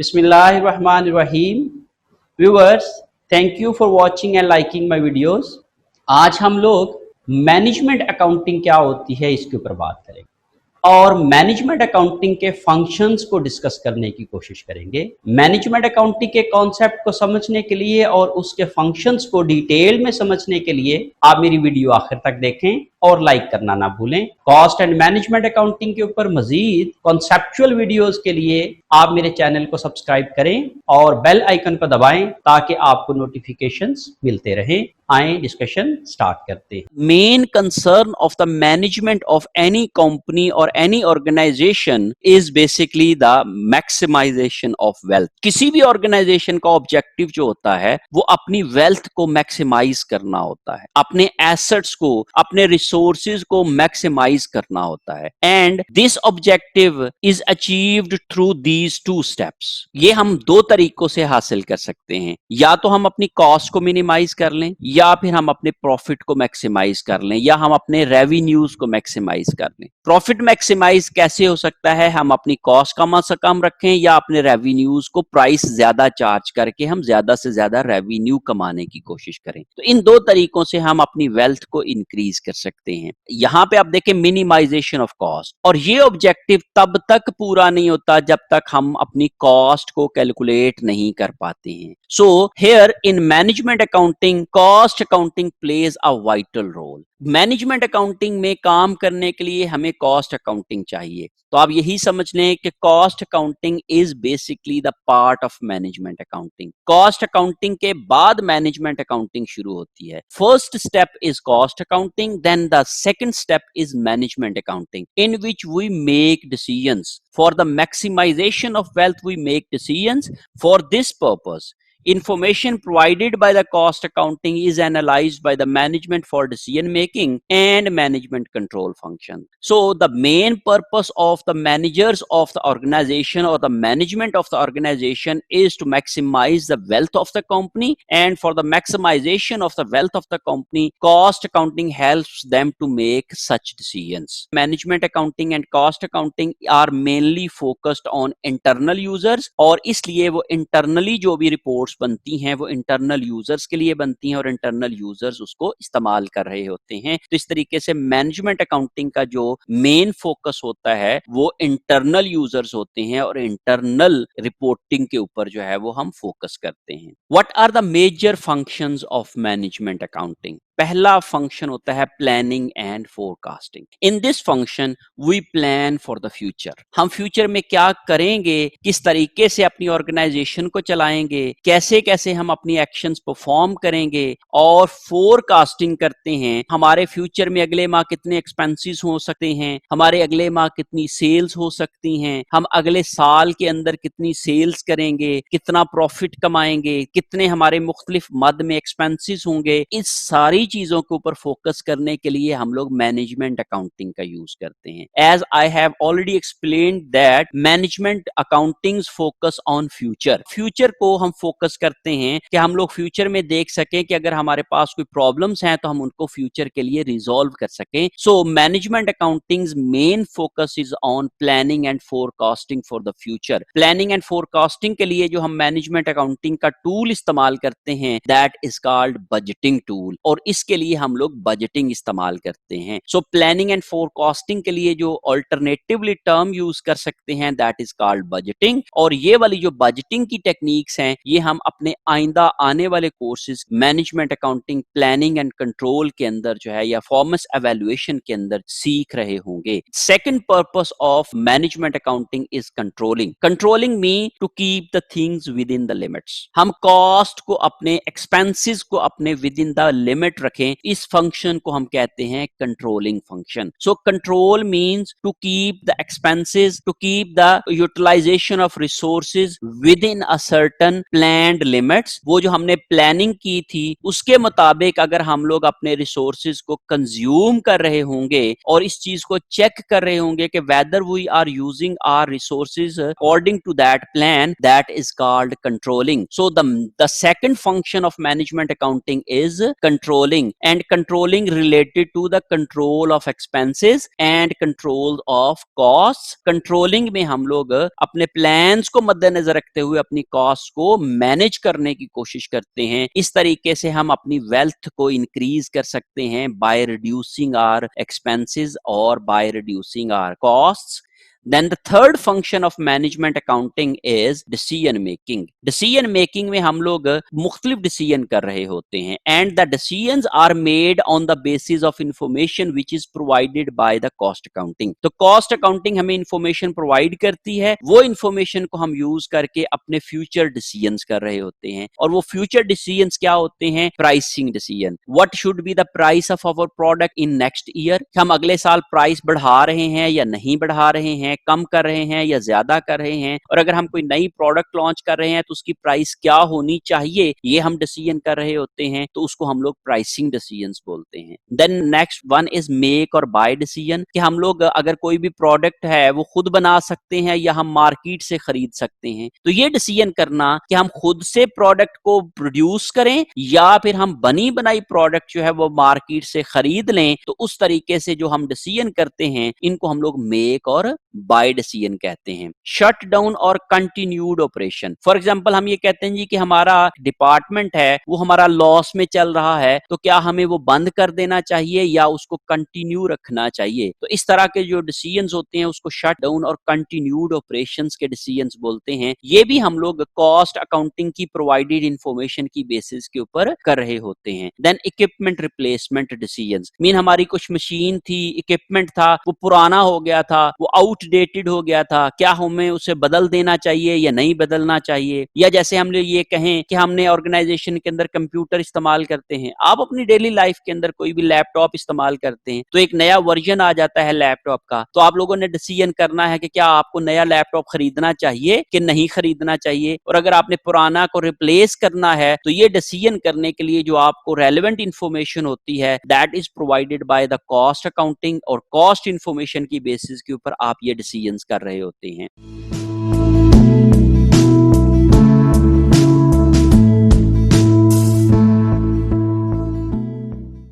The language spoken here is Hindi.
बिस्मिल्लाहिर्रहमानिर्रहीम। Viewers, thank you for watching and liking my videos. आज हम लोग मैनेजमेंट अकाउंटिंग क्या होती है इसके ऊपर बात करेंगे और मैनेजमेंट अकाउंटिंग के फंक्शंस को डिस्कस करने की कोशिश करेंगे। मैनेजमेंट अकाउंटिंग के कॉन्सेप्ट को समझने के लिए और उसके फंक्शंस को डिटेल में समझने के लिए आप मेरी वीडियो आखिर तक देखें और लाइक करना ना भूलें। कॉस्ट एंड मैनेजमेंट अकाउंटिंग के ऊपर मजीद कॉन्सेप्चुअल वीडियोस के लिए आप मेरे चैनल को सब्सक्राइब करें और बेल आइकन पर दबाएं ताकि आपको नोटिफिकेशंस मिलते रहें। आए डिस्कशन स्टार्ट करते हैं। Main concern of the management of any company और any organisation is basically the maximisation of wealth. किसी भी ऑर्गेनाइजेशन का ऑब्जेक्टिव जो होता है वो अपनी वेल्थ को मैक्सिमाइज करना होता है, अपने एसेट्स को, अपने रिसोर्सेज को मैक्सिमाइज करना होता है। And this objective is achieved through these two steps. ये हम दो तरीकों से हासिल कर सकते हैं, या तो हम अपनी कॉस्ट को मिनिमाइज कर लें, या फिर हम अपने प्रॉफिट को मैक्सिमाइज कर लें, या हम अपने रेवेन्यूज को मैक्सिमाइज कर लें। प्रॉफिट मैक्सिमाइज कैसे हो सकता है? हम अपनी कॉस्ट कम से कम रखें या अपने रेवेन्यूज को प्राइस ज्यादा चार्ज करके हम ज्यादा से ज्यादा रेवेन्यू कमाने की कोशिश करें। तो इन दो तरीकों से हम अपनी वेल्थ को इंक्रीज कर सकते हैं। यहां पे आप देखें मिनिमाइजेशन ऑफ कॉस्ट, और ये ऑब्जेक्टिव तब तक पूरा नहीं होता जब तक हम अपनी कॉस्ट को कैलकुलेट नहीं कर पाते हैं। So here in management accounting cost accounting plays a vital role. Management accounting में काम करने के लिए हमें कॉस्ट अकाउंटिंग चाहिए। तो आप यही समझ लें कि cost accounting is basically the part of management accounting. Cost accounting के बाद मैनेजमेंट अकाउंटिंग शुरू होती है। First step is cost accounting, then the second step is management accounting, in which we make decisions for the maximization of wealth. We make decisions for this purpose. Information provided by the cost accounting is analyzed by the management for decision making and management control function. So the main purpose of the managers of the organization or the management of the organization is to maximize the wealth of the company, and for the maximization of the wealth of the company, cost accounting helps them to make such decisions. Management accounting and cost accounting are mainly focused on internal users, और इसलिए वो internally जो भी reports बनती हैं वो इंटरनल यूजर्स के लिए बनती हैं और इंटरनल यूजर्स उसको इस्तेमाल कर रहे होते हैं। तो इस तरीके से मैनेजमेंट अकाउंटिंग का जो मेन फोकस होता है वो इंटरनल यूजर्स होते हैं और इंटरनल रिपोर्टिंग के ऊपर जो है वो हम फोकस करते हैं। What are the major functions of management accounting? पहला फंक्शन होता है planning and forecasting. In this function we plan for the future. हम फ्यूचर में क्या करेंगे, किस तरीके से अपनी ऑर्गेनाइजेशन को चलाएंगे, कैसे कैसे हम अपनी एक्शंस परफॉर्म करेंगे, और फोरकास्टिंग करते हैं हमारे फ्यूचर में अगले माह कितने एक्सपेंसेस हो सकते हैं, हमारे अगले माह कितनी सेल्स हो सकती हैं, हम अगले साल के अंदर कितनी सेल्स करेंगे, कितना प्रॉफिट कमाएंगे, कितने हमारे मुख्तलिफ मद में एक्सपेंसेस होंगे। इस सारी चीजों के ऊपर फोकस करने के लिए हम लोग मैनेजमेंट अकाउंटिंग का यूज करते हैं। As I have already explained that management accounting focus on future. Future को हम फोकस करते हैं कि हम लोग फ्यूचर में देख सकें कि अगर हमारे पास कोई प्रॉब्लम्स हैं तो हम उनको फ्यूचर के लिए रिजॉल्व कर सकें। So management accounting main focus is on planning and forecasting for the future. Planning and forecasting के लिए जो हम मैनेजमेंट अकाउंटिंग का टूल इस्तेमाल करते हैं that is called budgeting tool, और इसके लिए हम लोग बजटिंग इस्तेमाल करते हैं। सो प्लानिंग एंड फोरकास्टिंग के लिए जो अल्टरनेटिवली टर्म यूज कर सकते हैं दैट इज कॉल्ड बजटिंग, और ये वाली जो बजटिंग की टेक्निक्स हैं ये हम अपने आइंदा आने वाले courses management accounting planning and control के अंदर जो है या परफॉर्मेंस एवेल्युएशन के अंदर सीख रहे होंगे। Second purpose of management accounting is controlling. Controlling mean to keep the things within the limits. हम कॉस्ट को, अपने एक्सपेंसेस को अपने विद इन द लिमिट रखें। इस फंक्शन को हम कहते हैं controlling function. So control means to keep the expenses, to keep the utilization of resources within a certain planned limits. वो जो हमने प्लानिंग की थी उसके मुताबिक अगर हम लोग अपने रिसोर्सेज को कंज्यूम कर रहे होंगे और इस चीज को चेक कर रहे होंगे कि whether we are using our resources according to that plan, that is called controlling. So the second function of management accounting is controlling controlling related to the control of expenses and control of cost. कंट्रोलिंग में हम लोग अपने प्लान्स को मद्देनजर रखते हुए अपनी कॉस्ट को मैनेज करने की कोशिश करते हैं। इस तरीके से हम अपनी वेल्थ को इंक्रीज कर सकते हैं बाय रिड्यूसिंग आवर एक्सपेंसेस और by reducing our costs. Then the third function of management accounting is decision making. Decision making में हम लोग मुख्तलिफ डिसीजन कर रहे होते हैं and the decisions are made on the basis of information which is provided by the cost accounting. तो cost accounting हमें information provide करती है, वो information को हम use करके अपने future decisions कर रहे होते हैं और वो future decisions क्या होते हैं? Pricing decision. What should be the price of our product in next year? हम अगले साल प्राइस बढ़ा रहे हैं या नहीं बढ़ा रहे हैं, कम कर रहे हैं या ज्यादा कर रहे हैं, और अगर हम कोई नई प्रोडक्ट लॉन्च कर रहे हैं तो उसकी प्राइस क्या होनी चाहिए, ये हम डिसीजन कर रहे होते हैं, तो उसको हम लोग प्राइसिंग डिसीजंस बोलते हैं। Then next one is make or buy decision, कि हम लोग अगर कोई भी प्रोडक्ट है वो खुद बना सकते हैं या हम मार्केट से खरीद सकते हैं, तो ये डिसीजन करना कि हम खुद से प्रोडक्ट को प्रोड्यूस करें या फिर हम बनी बनाई प्रोडक्ट जो है वो मार्केट से खरीद लें, तो उस तरीके से जो हम डिसीजन करते हैं इनको हम लोग मेक और बाय डिसीजन कहते हैं। Shut down or continued operation, for example हम ये कहते हैं जी कि हमारा डिपार्टमेंट है वो हमारा लॉस में चल रहा है, तो क्या हमें वो बंद कर देना चाहिए या उसको कंटिन्यू रखना चाहिए। तो इस तरह के जो डिसीजंस होते हैं उसको shut down or continued operations के डिसीजंस बोलते हैं। ये भी हम लोग कॉस्ट अकाउंटिंग की प्रोवाइडेड इंफॉर्मेशन की बेसिस के ऊपर कर रहे होते हैं। Then equipment replacement decisions, mean हमारी कुछ मशीन थी, इक्विपमेंट था, वो पुराना हो गया था, वो आउटडेटेड हो गया था, क्या हमें उसे बदल देना चाहिए या नहीं बदलना चाहिए। या जैसे हम लोग ये कहें कि हमने ऑर्गेनाइजेशन के अंदर कंप्यूटर इस्तेमाल करते हैं, आप अपनी डेली लाइफ के अंदर कोई भी लैपटॉप इस्तेमाल करते हैं, तो एक नया वर्जन आ जाता है लैपटॉप का, तो आप लोगों ने डिसीजन करना है कि क्या आपको नया लैपटॉप खरीदना चाहिए कि नहीं खरीदना चाहिए। और अगर आपने पुराना को रिप्लेस करना है तो ये डिसीजन करने के लिए जो आपको रेलेवेंट इंफॉर्मेशन होती है that is provided by the cost accounting, और कॉस्ट इंफॉर्मेशन की बेसिस के ऊपर आप ये डिसीजंस कर रहे होते हैं।